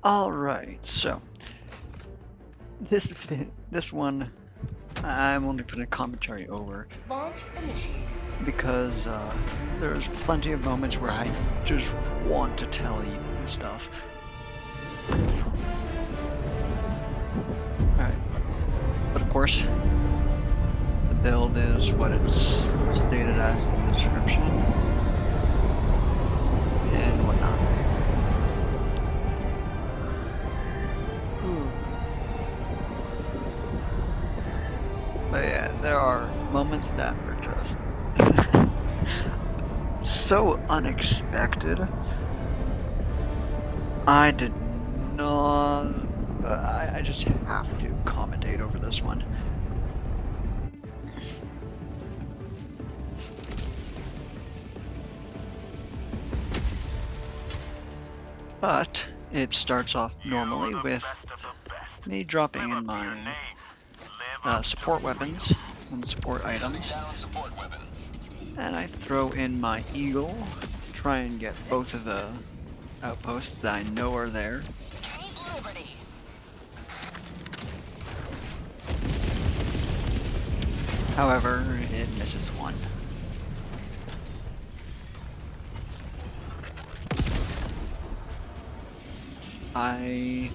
Alright, so this one I'm only putting a commentary over Launch initiated. because there's plenty of moments where I just want to tell you and stuff. Alright, but of course the build is what it's stated as in the description and whatnot. But yeah, there are moments that are just so unexpected. I did not. I just have to commentate over this one. But it starts off normally with me dropping in my support weapons and support items, and I throw in my eagle, try and get both of the outposts that I know are there. However, it misses one. I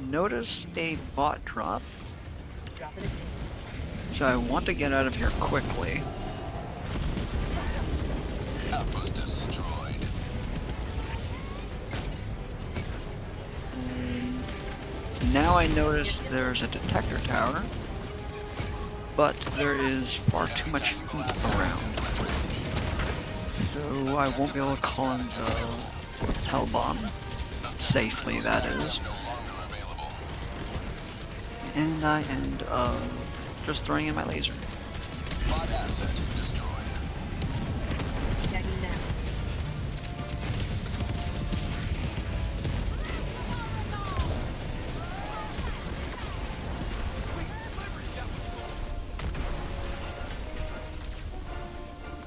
notice a bot drop, so I want to get out of here quickly. Outpost destroyed. And now I notice there's a Detector Tower, but there is far too much heat around, so I won't be able to call in the Hell Bomb safely, that is. And I end up just throwing in my laser.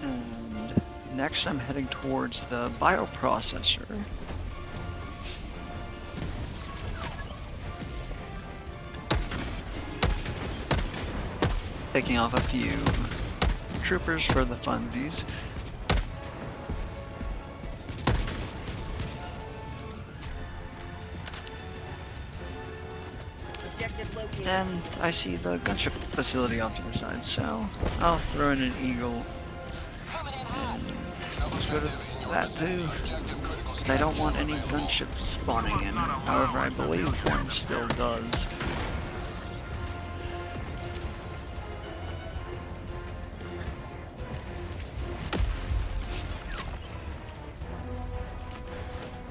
And next I'm heading towards the bioprocessor. Picking off a few troopers for the funsies. And I see the Gunship Facility off to the side, so I'll throw in an eagle and let's go to that too. I don't want any gunships spawning in, however I believe one still does.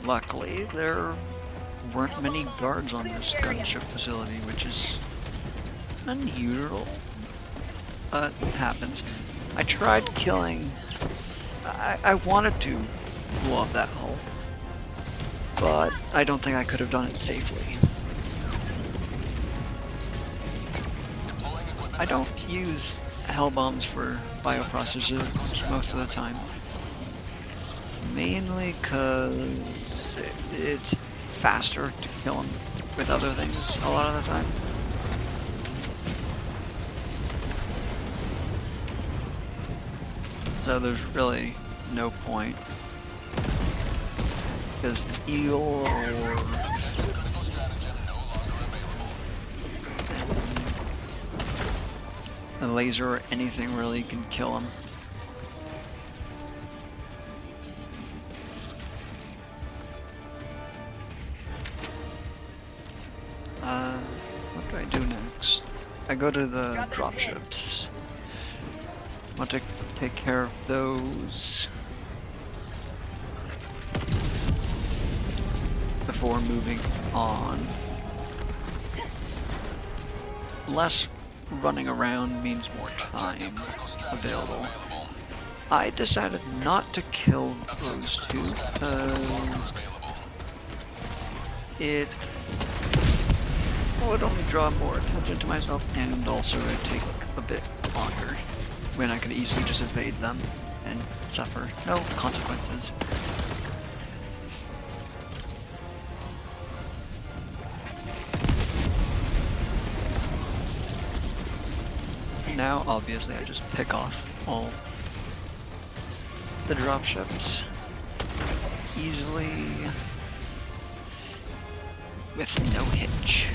Luckily, there weren't many guards on this gunship facility, which is unusual, but it happens. I tried killing... I wanted to blow up that hull, but I don't think I could have done it safely. I don't use hell bombs for bioprocessors most of the time, mainly because it's faster to kill them with other things a lot of the time. So there's really no point, because an eagle or a laser or anything really can kill them. What do I do next? I go to the dropships. I want to take care of those before moving on. Less running around means more time available. I decided not to kill those two because it would only draw more attention to myself, and also it would take a bit longer when I could easily just evade them and suffer no consequences. now, obviously, I just pick off all the dropships easily with no hitch.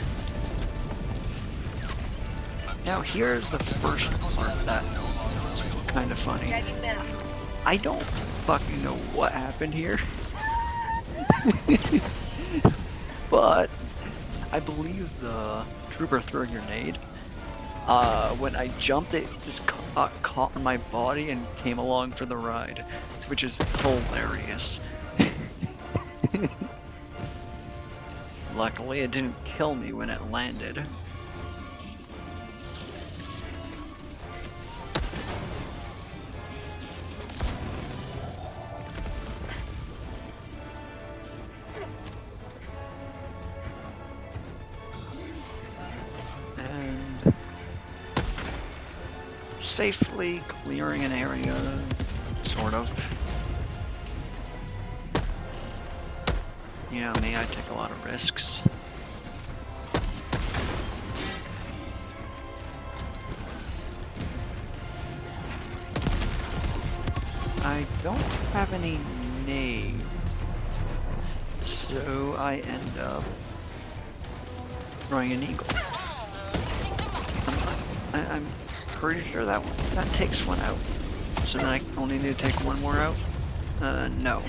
Now here's the first part that's kind of funny. I don't fucking know what happened here. But I believe the trooper threw a grenade. When I jumped, it just got caught on my body and came along for the ride, which is hilarious. Luckily, it didn't kill me when it landed. And safely clearing an area, sort of. You know me, I take a lot of risks. I don't have any nades, so I end up throwing an eagle. I'm pretty sure that takes one out. So then I only need to take one more out? No.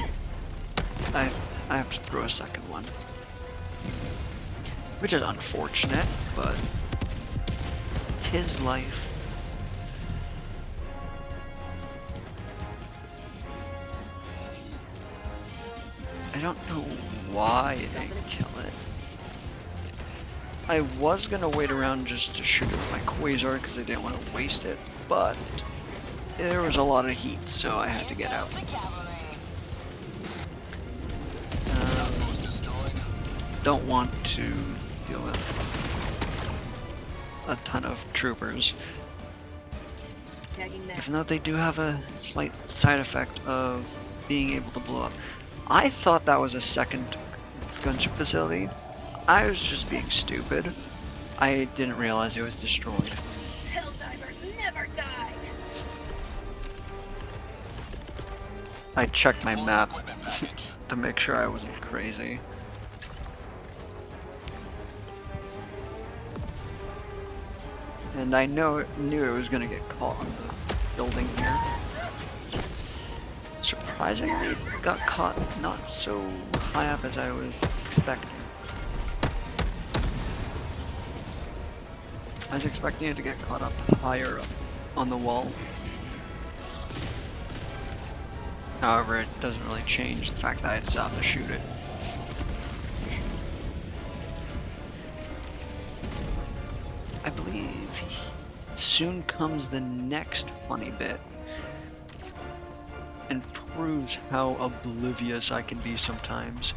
I have to throw a second one. Which is unfortunate, but 'tis life. I don't know why I didn't kill it. I was gonna wait around just to shoot with my Quasar because I didn't want to waste it, but there was a lot of heat, so I had to get out. Don't want to deal with a ton of troopers. Even though they do have a slight side effect of being able to blow up. I thought that was a second gunship facility. I was just being stupid. I didn't realize it was destroyed. Helldivers never die. I checked my map to make sure I wasn't crazy. And I knew it was gonna get caught on the building here. Surprisingly, it got caught not so high up as I was expecting. I was expecting it to get caught up higher up on the wall. However, it doesn't really change the fact that I stopped to shoot it. I believe soon comes the next funny bit and proves how oblivious I can be sometimes.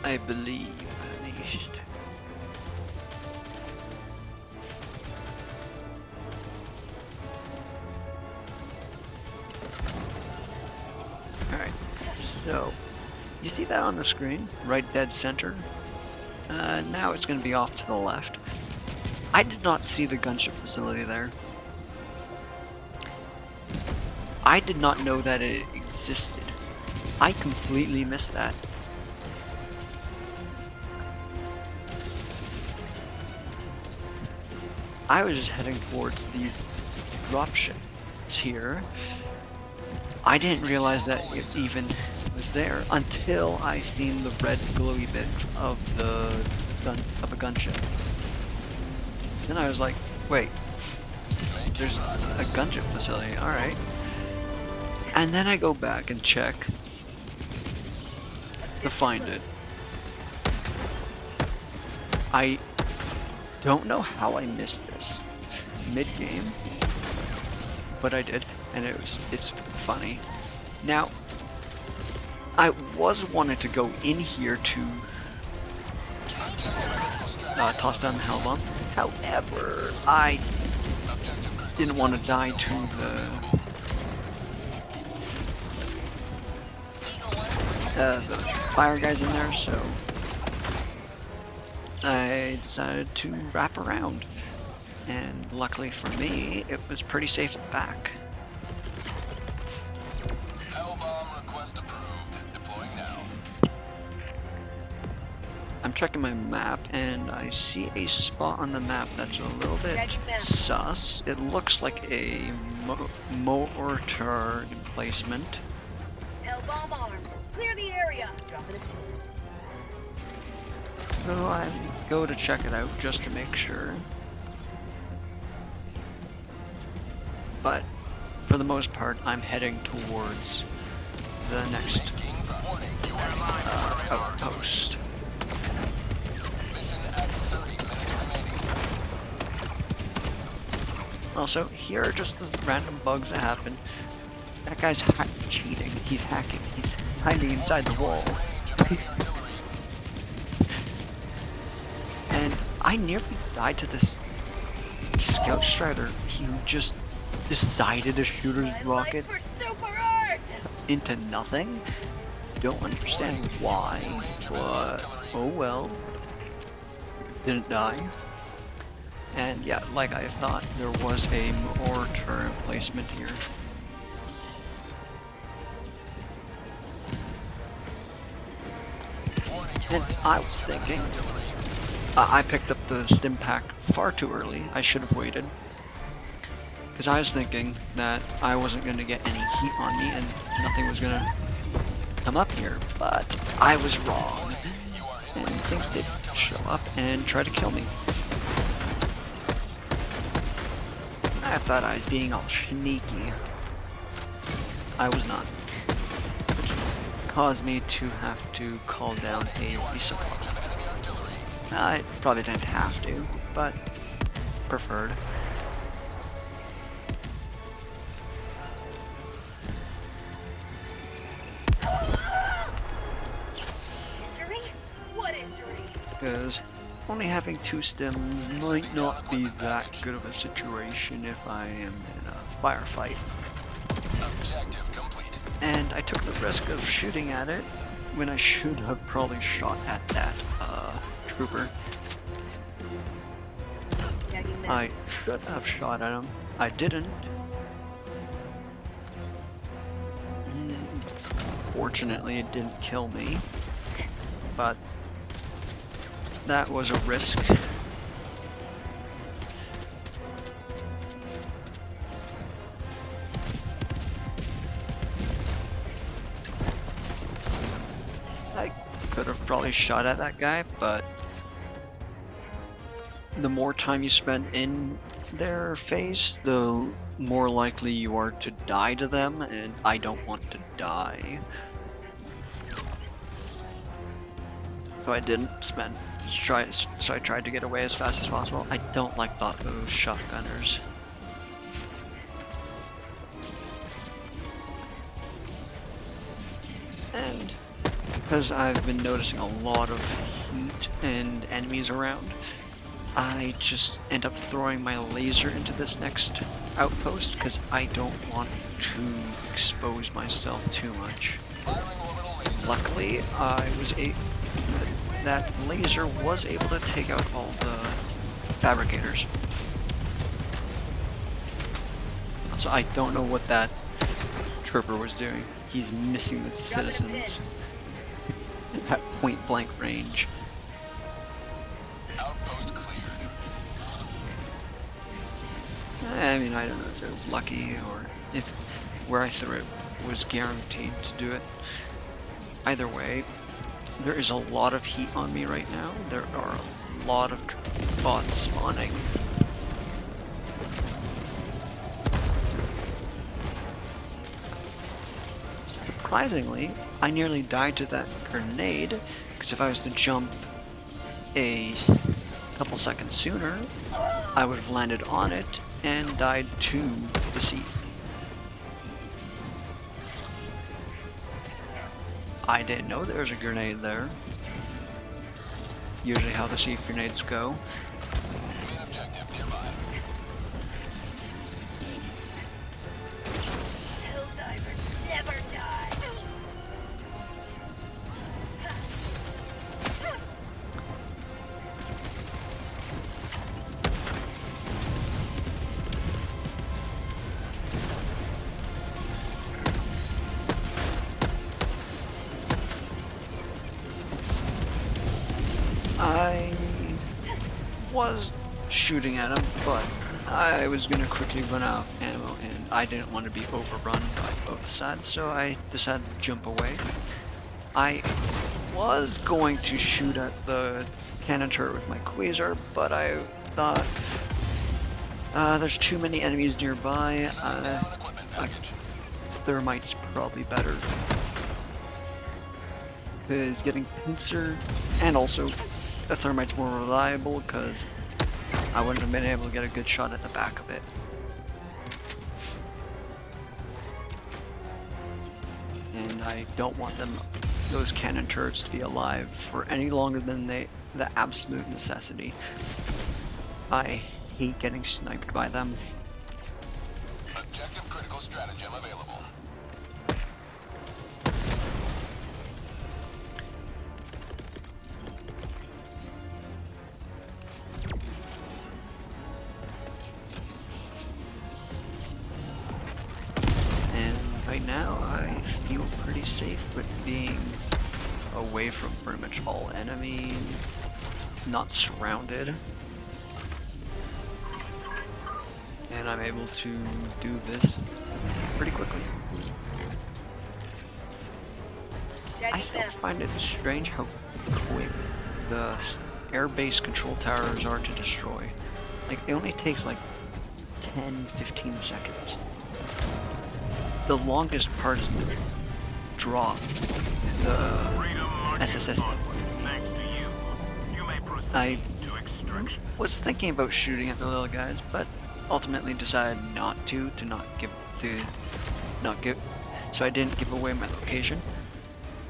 I believe, at least. Alright, so you see that on the screen, right dead center? Now it's going to be off to the left. I did not see the gunship facility there. I did not know that it existed. I completely missed that. I was just heading towards these dropships here. I didn't realize that it even was there until I seen the red glowy bit of a gunship. Then I was like, wait, there's a gunship facility, alright. And then I go back and check to find it. I don't know how I missed this mid-game, but I did, and it's funny. Now, I was wanting to go in here to toss down the hell bomb. However, I didn't want to die to the fire guys in there, so I decided to wrap around. And luckily for me, it was pretty safe at the back. Hellbomb request approved. Deploying now. I'm checking my map and I see a spot on the map that's a little bit Ready, ma'am. sus. It looks like a mortar emplacement. Hellbomb armed. Clear the area. Dropping a pin. So I go to check it out just to make sure. But for the most part, I'm heading towards the next outpost. Mission at 30 minutes remaining. Also, here are just the random bugs that happen. That guy's cheating. He's hacking. He's hiding inside the wall. And I nearly died to this scout strider. He just decided to shoot his rocket For super art. into nothing. Don't understand why, but oh well. Didn't die. And yeah, like I thought, there was a mortar emplacement here. And I was thinking, I picked up the stim pack far too early. I should have waited. Because I was thinking that I wasn't going to get any heat on me and nothing was going to come up here. But I was wrong. And things did show up and try to kill me. I thought I was being all sneaky. I was not. Which caused me to have to call down a resupply. I probably didn't have to, but preferred. Injury? What injury? Because only having 2 stims might not be that good of a situation if I am in a firefight. Objective complete. And I took the risk of shooting at it when I should have probably shot at that trooper. Tagging them. I should have shot at him. I didn't. Fortunately, it didn't kill me. But that was a risk. I could have probably shot at that guy, but the more time you spend in their face, the more likely you are to die to them, and I don't want to die. So I didn't spend. So I tried to get away as fast as possible. I don't like those shotgunners. And because I've been noticing a lot of heat and enemies around, I just end up throwing my laser into this next outpost because I don't want to expose myself too much. Luckily, that laser was able to take out all the fabricators. So I don't know what that trooper was doing. He's missing the citizens at point blank range. Outpost cleared. I mean, I don't know if it was lucky or if where I threw it was guaranteed to do it. Either way, there is a lot of heat on me right now. There are a lot of bots spawning. Surprisingly, I nearly died to that grenade, because if I was to jump a couple seconds sooner, I would have landed on it and died to the sea. I didn't know there was a grenade there. Usually how the sea grenades go. Main objective nearby. Helldivers never die. was shooting at him, but I was gonna quickly run out of ammo, and I didn't want to be overrun by both sides, so I decided to jump away. I was going to shoot at the cannon turret with my Quasar, but I thought there's too many enemies nearby. Thermite's probably better, because getting pincer, and also a Thermite's more reliable because I wouldn't have been able to get a good shot at the back of it. And I don't want those cannon turrets to be alive for any longer than the absolute necessity. I hate getting sniped by them. Objective critical stratagem available. Right now, I feel pretty safe with being away from pretty much all enemies, not surrounded, and I'm able to do this pretty quickly. I still find it strange how quick the air-based control towers are to destroy. Like, it only takes like 10-15 seconds. The longest part is the drop, the SSS. I was thinking about shooting at the little guys, but ultimately decided not to so I didn't give away my location.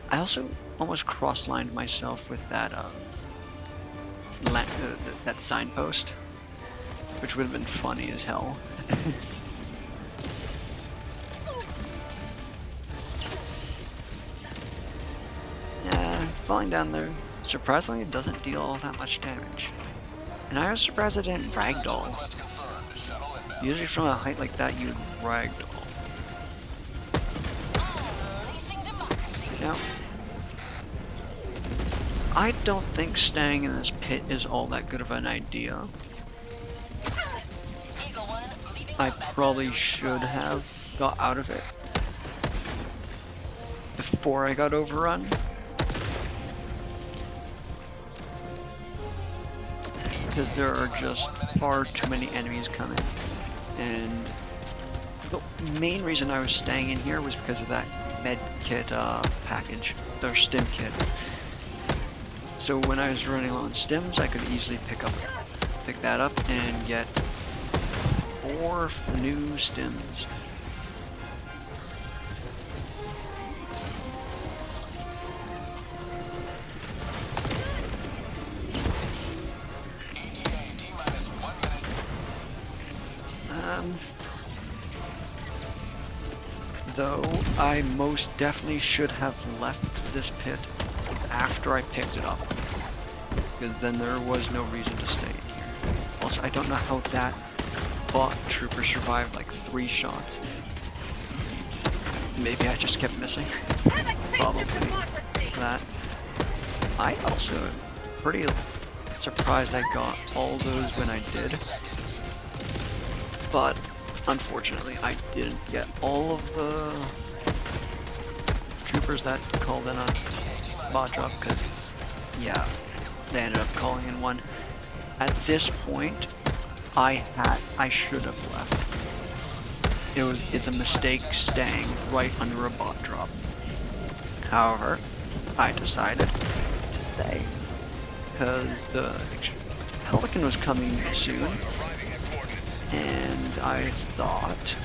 I also almost cross-lined myself with that that signpost, which would have been funny as hell. Falling down there, surprisingly, it doesn't deal all that much damage. And I was surprised I didn't ragdoll. Usually from a height like that, you would ragdoll. Now, I don't think staying in this pit is all that good of an idea. I probably should have got out of it before I got overrun. Because there are just far too many enemies coming, and the main reason I was staying in here was because of that med kit package, or stim kit. So when I was running low on stims, I could easily pick that up and get 4 new stims. Though I most definitely should have left this pit after I picked it up, because then there was no reason to stay in here. Also, I don't know how that bot trooper survived like 3 shots. Maybe I just kept missing. Probably that. I also am pretty surprised I got all those when I did, but unfortunately, I didn't get all of the troopers that called in a bot drop, because, yeah, they ended up calling in one. At this point, I should have left. It's a mistake staying right under a bot drop. However, I decided to stay, because the Pelican was coming soon. And I thought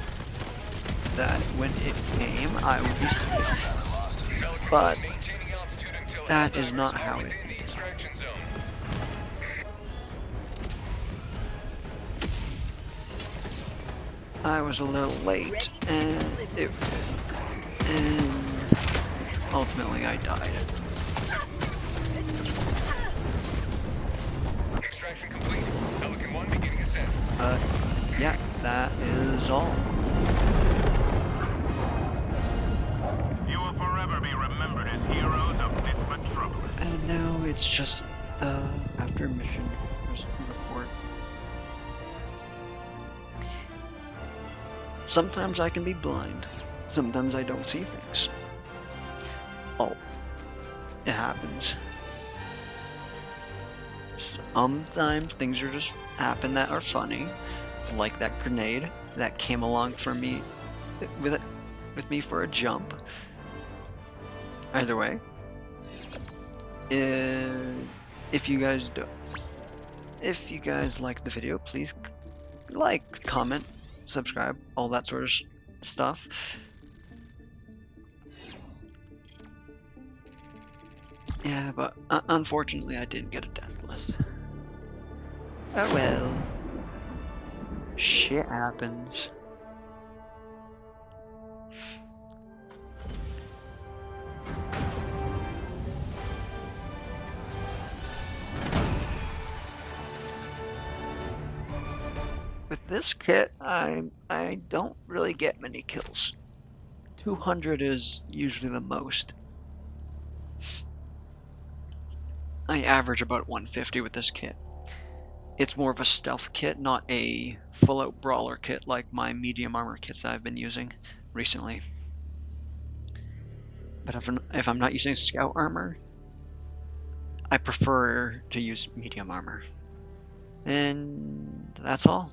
that when it came, I would be safe. But that is not how it is. I was a little late, and ultimately I died. Extraction complete. Pelican 1 beginning ascent. Yeah, that is all. You will forever be remembered as heroes of this metropolis. And now it's just after mission report. Sometimes I can be blind. Sometimes I don't see things. Oh, it happens. Sometimes things are just happen that are funny, like that grenade that came along for me with me for a jump. Either way, if you guys like the video, please like, comment, subscribe, all that sort of stuff. Yeah, but unfortunately I didn't get a death list. Oh well. Shit happens. With this kit, I don't really get many kills. 200 is usually the most. I average about 150 with this kit. It's more of a stealth kit, not a full-out brawler kit like my medium armor kits that I've been using recently. But if I'm not using scout armor, I prefer to use medium armor. And that's all.